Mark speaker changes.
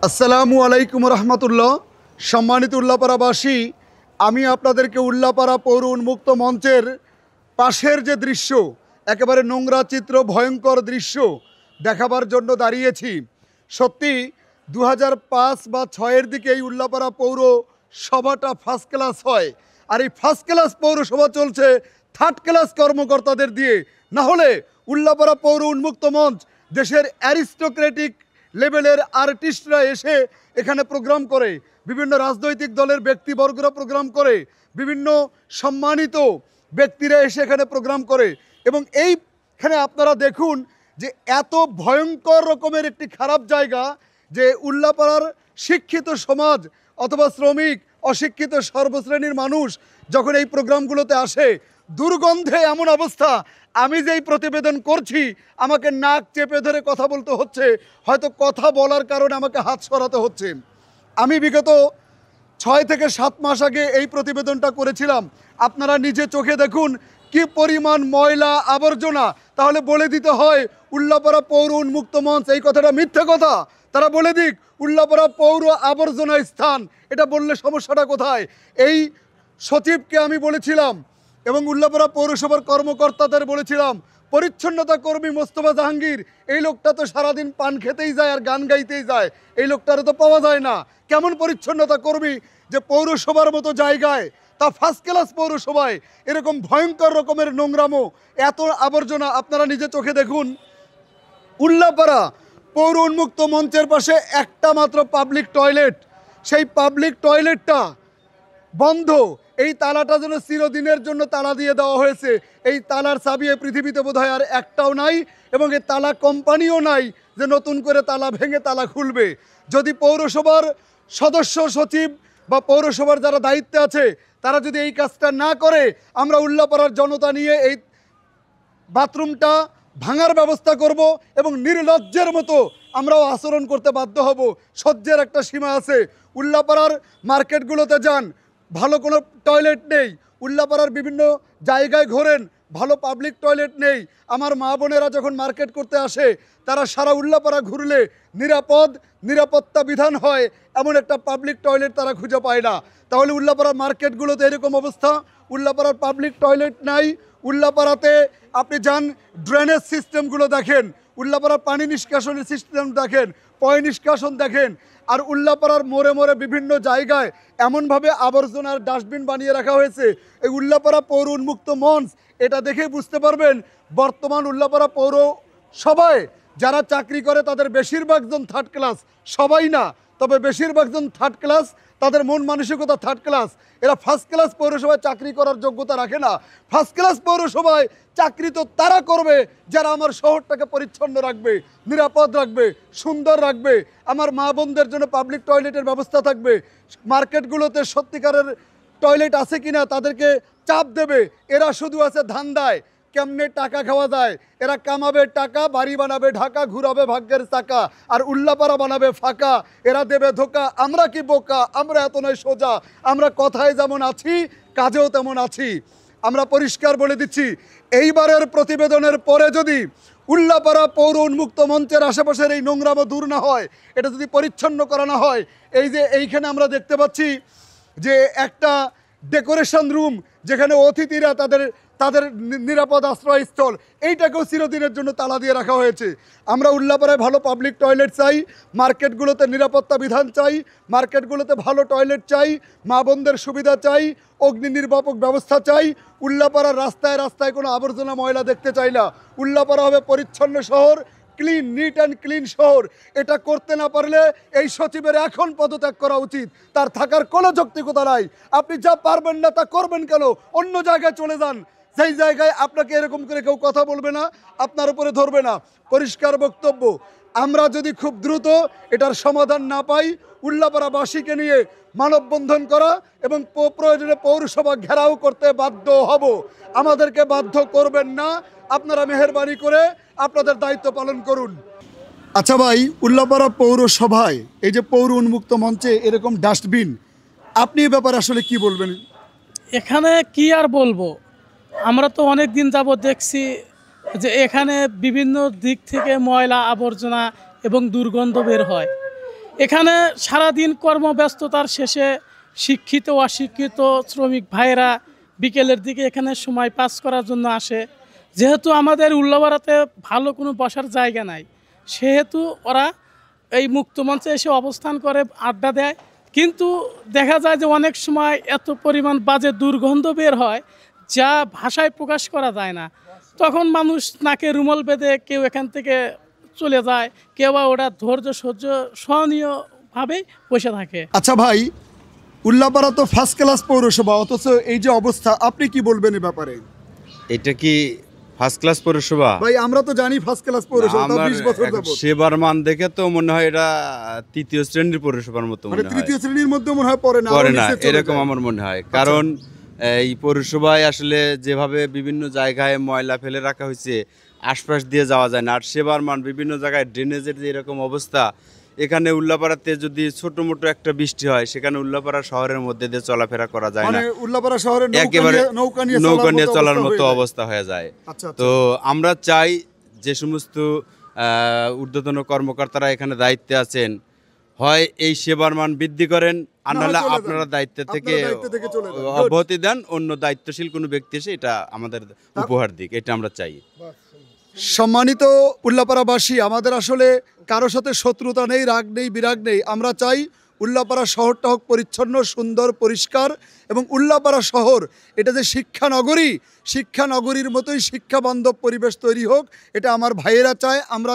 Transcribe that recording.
Speaker 1: আসসালামু আলাইকুম রহমতুল্লাহ। সম্মানিত উল্লাপাড়াবাসী, আমি আপনাদেরকে উল্লাপাড়া পৌর উন্মুক্ত মঞ্চের পাশের যে দৃশ্য, একেবারে নোংরা চিত্র, ভয়ঙ্কর দৃশ্য দেখাবার জন্য দাঁড়িয়েছি। সত্যি 2005 বা 6-এর দিকে এই উল্লাপাড়া পৌর সভাটা ফার্স্ট ক্লাস হয়, আর এই ফার্স্ট ক্লাস পৌরসভা চলছে থার্ড ক্লাস কর্মকর্তাদের দিয়ে। না হলে উল্লাপাড়া পৌর উন্মুক্ত মঞ্চ দেশের অ্যারিস্টোক্রেটিক লেভেলের আর্টিস্টরা এসে এখানে প্রোগ্রাম করে, বিভিন্ন রাজনৈতিক দলের ব্যক্তিবর্গরা প্রোগ্রাম করে, বিভিন্ন সম্মানিত ব্যক্তিরা এসে এখানে প্রোগ্রাম করে। এবং এইখানে আপনারা দেখুন যে এত ভয়ঙ্কর রকমের একটি খারাপ জায়গা, যে উল্লাপাড়ার শিক্ষিত সমাজ অথবা শ্রমিক, অশিক্ষিত সর্বশ্রেণীর মানুষ যখন এই প্রোগ্রামগুলোতে আসে, দুর্গন্ধে এমন অবস্থা, আমি যেই প্রতিবেদন করছি আমাকে নাক চেপে ধরে কথা বলতে হচ্ছে, হয়তো কথা বলার কারণে আমাকে হাত সরাতে হচ্ছে। আমি বিগত 6 থেকে 7 মাস আগে এই প্রতিবেদনটা করেছিলাম। আপনারা নিজে চোখে দেখুন কি পরিমাণ ময়লা আবর্জনা। তাহলে বলে দিতে হয় উল্লাপাড়া পৌর উন্মুক্ত মঞ্চ, এই কথাটা মিথ্যে কথা। তারা বলে দিক উল্লাপাড়া পৌর আবর্জনা স্থান, এটা বললে সমস্যাটা কোথায়? এই সচিবকে আমি বলেছিলাম এবং উল্লাপাড়া পৌরসভার কর্মকর্তাদের বলেছিলাম, পরিচ্ছন্নতা কর্মী মোস্তফা জাহাঙ্গীর, এই লোকটা তো সারাদিন পান খেতেই যায় আর গান গাইতেই যায়, এই লোকটারও তো পাওয়া যায় না। কেমন পরিচ্ছন্নতা কর্মী যে পৌরসভার মতো জায়গায়, তা ফার্স্ট ক্লাস পৌরসভায় এরকম ভয়ঙ্কর রকমের নোংরামো, এত আবর্জনা। আপনারা নিজে চোখে দেখুন উল্লাপাড়া পৌর উন্মুক্ত মঞ্চের পাশে একটা মাত্র পাবলিক টয়লেট, সেই পাবলিক টয়লেটটা বন্ধ। এই তালাটা যেন চিরদিনের জন্য তালা দিয়ে দেওয়া হয়েছে। এই তালার চাবি পৃথিবীতে বোধহয় আর একটাও নাই, এবং এই তালা কোম্পানিও নাই যে নতুন করে তালা ভেঙে তালা খুলবে। যদি পৌরসভার সদস্য সচিব বা পৌরসভার যারা দায়িত্বে আছে তারা যদি এই কাজটা না করে, আমরা উল্লাপাড়ার জনতা নিয়ে এই বাথরুমটা ভাঙার ব্যবস্থা করব এবং নির্লজ্জের মতো আমরাও আচরণ করতে বাধ্য হব। সহ্যের একটা সীমা আছে। উল্লাপাড়ার মার্কেটগুলোতে যান, ভালো কোনো টয়লেট নেই। উল্লাপাড়ার বিভিন্ন জায়গায় ঘোরেন, ভালো পাবলিক টয়লেট নেই। আমার মা বোনেরা যখন মার্কেট করতে আসে, তারা সারা উল্লাপাড়া ঘুরলে নিরাপত্তা বিধান হয় এমন একটা পাবলিক টয়লেট তারা খুঁজে পায় না। তাহলে উল্লাপাড়ার মার্কেটগুলোতে এরকম অবস্থা, উল্লাপাড়ার পাবলিক টয়লেট নাই। উল্লাপাড়াতে আপনি যান, ড্রেনেজ সিস্টেমগুলো দেখেন, উল্লাপাড়ার পানি নিষ্কাশনের সিস্টেম দেখেন, পয় নিষ্কাশন দেখেন। আর উল্লাপাড়ার মোড়ে মোড়ে বিভিন্ন জায়গায় এমনভাবে আবর্জনার ডাস্টবিন বানিয়ে রাখা হয়েছে। এই উল্লাপাড়া পৌর উন্মুক্ত মঞ্চ, এটা দেখে বুঝতে পারবেন বর্তমান উল্লাপাড়া পৌরসভায় যারা চাকরি করে তাদের বেশিরভাগজন থার্ড ক্লাস, সবাই না তবে বেশিরভাগজন থার্ড ক্লাস, তাদের মন মানসিকতা থার্ড ক্লাস। এরা ফার্স্ট ক্লাস পৌরসভায় চাকরি করার যোগ্যতা রাখে না। ফার্স্ট ক্লাস পৌরসভায় চাকরি তো তারা করবে যারা আমার শহরটাকে পরিচ্ছন্ন রাখবে, নিরাপদ রাখবে, সুন্দর রাখবে। আমার মা বোনদের জন্য পাবলিক টয়লেটের ব্যবস্থা থাকবে। মার্কেটগুলোতে সত্যিকারের টয়লেট আছে কিনা তাদেরকে চাপ দেবে। এরা শুধু আছে ধান্দায়, কেমনে টাকা খাওয়া যায়। এরা কামাবে টাকা, বাড়ি বানাবে ঢাকা, ঘুরাবে ভাগ্যের চাকা, আর উল্লাপাড়া বানাবে ফাঁকা। এরা দেবে ধোকা। আমরা কি বোকা? আমরা এত নয় সোজা। আমরা কথায় যেমন আছি, কাজেও তেমন আছি। আমরা পরিষ্কার বলে দিচ্ছি, এইবারের প্রতিবেদনের পরে যদি উল্লাপাড়া পৌর উন্মুক্ত মঞ্চের আশেপাশের এই নোংরামো দূর না হয়, এটা যদি পরিচ্ছন্ন করা না হয়, এই যে এইখানে আমরা দেখতে পাচ্ছি যে একটা ডেকোরেশন রুম, যেখানে অতিথিরা তাদের নিরাপদ আশ্রয়স্থল, এইটাকেও চিরদিনের জন্য তালা দিয়ে রাখা হয়েছে। আমরা উল্লাপাড়ায় ভালো পাবলিক টয়লেট চাই, মার্কেটগুলোতে নিরাপত্তা বিধান চাই, মার্কেটগুলোতে ভালো টয়লেট চাই, মা বোনদের সুবিধা চাই, অগ্নি নির্বাপক ব্যবস্থা চাই। উল্লাপাড়ার রাস্তায় রাস্তায় কোনো আবর্জনা ময়লা দেখতে চাই না। উল্লাপাড়া হবে পরিচ্ছন্ন শহর, ক্লিন, নিট অ্যান্ড ক্লিন শহর। এটা করতে না পারলে এই সচিবের এখন পদত্যাগ করা উচিত। তার থাকার কোনো যৌক্তিকতা নাই। আপনি যা পারবেন না তা করবেন কেন? অন্য জায়গায় চলে যান, সেই জায়গায় আপনাকে এরকম করে কেউ কথা বলবে না, আপনার উপরে ধরবে না। পরিষ্কার বক্তব্য, আমরা যদি খুব দ্রুত এটার সমাধান না পাই, উল্লাপাড়াবাসীকে নিয়ে মানববন্ধন করা এবং প্রয়োজনে পৌরসভা ঘেরাও করতে বাধ্য হব। আমাদেরকে বাধ্য করবেন না। আপনারা মেহেরবানি করে আপনাদের দায়িত্ব পালন করুন। আচ্ছা ভাই, উল্লাপাড়া পৌরসভায় এই যে পৌর উন্মুক্ত মঞ্চে এরকম ডাস্টবিন, আপনি এ ব্যাপারে আসলে কি বলবেন?
Speaker 2: এখানে কি আর বলবো, আমরা তো অনেক দিন যাবত দেখছি যে এখানে বিভিন্ন দিক থেকে ময়লা আবর্জনা এবং দুর্গন্ধ বের হয়। এখানে সারাদিন কর্মব্যস্ততার শেষে শিক্ষিত অশিক্ষিত শ্রমিক ভাইয়েরা বিকেলের দিকে এখানে সময় পাস করার জন্য আসে। যেহেতু আমাদের উল্লাপাড়াতে ভালো কোনো বসার জায়গা নাই, সেহেতু ওরা এই মুক্তমঞ্চে এসে অবস্থান করে, আড্ডা দেয়। কিন্তু দেখা যায় যে অনেক সময় এত পরিমাণ বাজে দুর্গন্ধ বের হয় যা ভাষায় প্রকাশ করা যায় না। তখন মানুষ নাকে রুমাল বেঁধে কেউ এখান থেকে চলে যায়, কেউ বা ওরা ধৈর্য সহ্য সহনীয়ভাবেই বসে থাকে।
Speaker 1: আচ্ছা ভাই, উল্লাপাড়া তো ফার্স্ট ক্লাস পৌরসভা, অথচ এই যে অবস্থা, আপনি কি বলবেন এ ব্যাপারে?
Speaker 3: এটা কি ফার্স্ট ক্লাস পৌরসভা?
Speaker 1: ভাই আমরা তো জানি ফার্স্ট ক্লাস পৌরসভা, তাও 20 বছর যাবত।
Speaker 3: সেবার মান দেখে তো মনে হয় এটা তৃতীয় শ্রেণীর পৌরসভার মতো
Speaker 1: মানে
Speaker 3: মনে হয়।
Speaker 1: তৃতীয় শ্রেণীর মধ্যে মনে হয় পড়ে না,
Speaker 3: পরে
Speaker 1: আরো
Speaker 3: না,
Speaker 1: নিচে চলে
Speaker 3: এরকম
Speaker 1: যায়।
Speaker 3: আমার মনে হয়। কারণ এই পৌরসভায় আসলে যেভাবে বিভিন্ন জায়গায় ময়লা ফেলে রাখা হয়েছে, আশপাশ দিয়ে যাওয়া যায় না। আর সেবার মান বিভিন্ন জায়গায় ড্রেনেজের যে এরকম অবস্থা, এখানে উল্লাপাড়াতে যদি ছোট মোটো একটা বৃষ্টি হয়, সেখানে উল্লাপাড়া শহরের মধ্যে দিয়ে চলাফেরা করা যায়
Speaker 1: মানে
Speaker 3: না,
Speaker 1: উল্লাপাড়া শহরে
Speaker 3: একেবারে নৌকা নিয়ে চলার মতো
Speaker 1: অবস্থা হয়ে যায়।
Speaker 3: অবস্থা হয়ে যায়।
Speaker 1: আচ্ছা, আচ্ছা।
Speaker 3: তো আমরা চাই যে সমস্ত ঊর্ধ্বতন কর্মকর্তারা এখানে দায়িত্বে আছেন, হয় এই সেবার মান বৃদ্ধি করেন, আর
Speaker 1: না হয়
Speaker 3: নাহলে
Speaker 1: চলে যান।
Speaker 3: আপনারা দায়িত্ব থেকে
Speaker 1: দায়িত্ব থেকে চলে যান। Good.
Speaker 3: অব্যাহতি দেন, অন্য দায়িত্বশীল কোনো ব্যক্তি এসে এটা আমাদের উপহার দিক, এটা আমরা চাই।
Speaker 1: সম্মানিত উল্লাপাড়াবাসী, আমাদের আসলে কারো সাথে শত্রুতা নেই, রাগ নেই, বিরাগ নেই। আমরা চাই উল্লাপাড়া শহরটা হোক পরিচ্ছন্ন, সুন্দর, পরিষ্কার, এবং উল্লাপাড়া শহর এটা যে শিক্ষানগরী, শিক্ষানগরীর মতোই শিক্ষা বান্ধব পরিবেশ তৈরি হোক, এটা আমার ভাইয়েরা চায়, আমরা